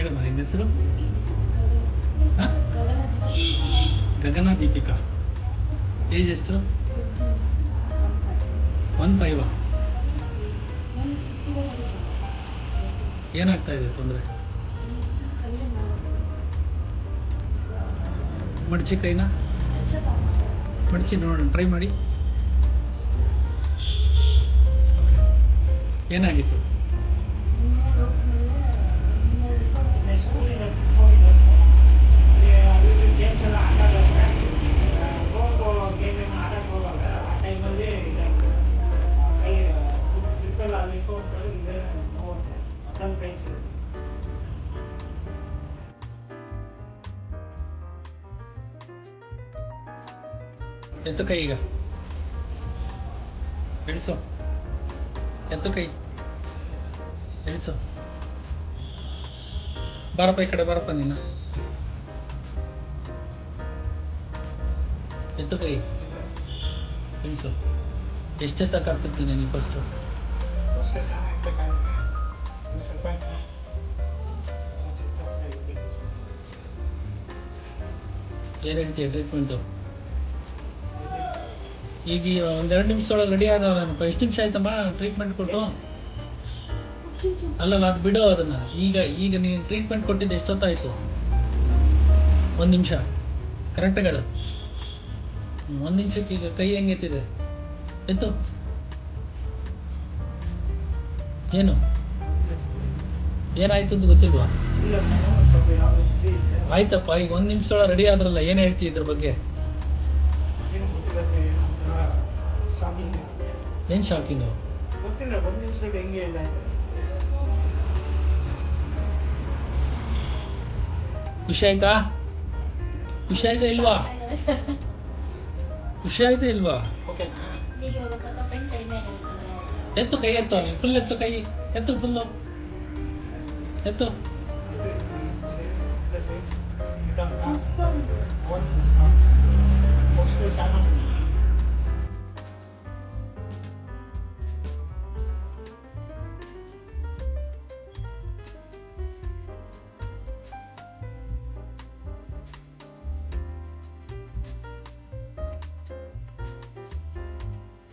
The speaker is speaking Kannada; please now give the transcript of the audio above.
ಹೇಳಮ್ಮ ನಿನ್ನ ಹೆಸರು? ಹಾಂ, ಗಗನ ದೀಪಿಕಾ. ಏಜ್ ಎಷ್ಟು? 15. ಏನಾಗ್ತಾ ಇದೆ ತೊಂದರೆ? ಮಡಚಿ ಕೈನ ಮಡಚಿ ನೋಡೋಣ, ಟ್ರೈ ಮಾಡಿ. ಏನಾಗಿತ್ತು? ಎತ್ತು ಕೈ, ಈಗ ಇಳಿಸು. ಎತ್ತು ಕೈ ಇಳಿಸು. ಬಾರಪ್ಪ ಈ ಕಡೆ, ಬಾರಪ್ಪ ನೀನು. ಎತ್ತು ಕೈ ಇಳಿಸು. ಎಷ್ಟೆತ್ತಕ್ಕಾಗ್ತಿತ್ತು ನೀನು ಫಸ್ಟು? ಏನು ಹೇಳ್ತೀಯ ಟ್ರೀಟ್ಮೆಂಟು? ಈಗ 1-2 ನಿಮಿಷದೊಳಗೆ ರೆಡಿ ಆದ ನಾನು. ಎಷ್ಟು ನಿಮಿಷ ಆಯ್ತಮ್ಮ ಟ್ರೀಟ್ಮೆಂಟ್ ಕೊಟ್ಟು? ಅಲ್ಲಲ್ಲ, ಅದು ಬಿಡೋ ಅದನ್ನು. ಈಗ ನೀನು ಟ್ರೀಟ್ಮೆಂಟ್ ಕೊಟ್ಟಿದ್ದು ಎಷ್ಟೊತ್ತಾಯಿತು? 1 ನಿಮಿಷ ಕರೆಕ್ಟಾಗಿ ಹೇಳು. 1 ನಿಮಿಷಕ್ಕೆ ಈಗ ಕೈ ಹೆಂಗೆ ಎತ್ತಿದೆ? ಎತ್ತು. ಏನು ಏನಾಯ್ತು ಅಂತ ಗೊತ್ತಿಲ್ವಾ? ಆಯ್ತಪ್ಪ, ಈಗ 1 ನಿಮಿಷದೊಳಗೆ ರೆಡಿ ಆದ್ರಲ್ಲ, ಏನು ಹೇಳ್ತಿ ಇದ್ರ ಬಗ್ಗೆ? ಏನು ಶಾಕಿಂಗು? ಖುಷಿ ಆಯ್ತಾ? ಖುಷಿ ಆಯ್ತಾ ಇಲ್ವಾ? ಖುಷಿ ಆಯ್ತಾ ಇಲ್ವಾ? ಎತ್ತು ಕೈ, ಎತ್ತು ನೀನು ಫುಲ್ ಎತ್ತು ಕೈ, ಎತ್ತು ಫುಲ್ಲು ಎತ್ತು. Once and stop.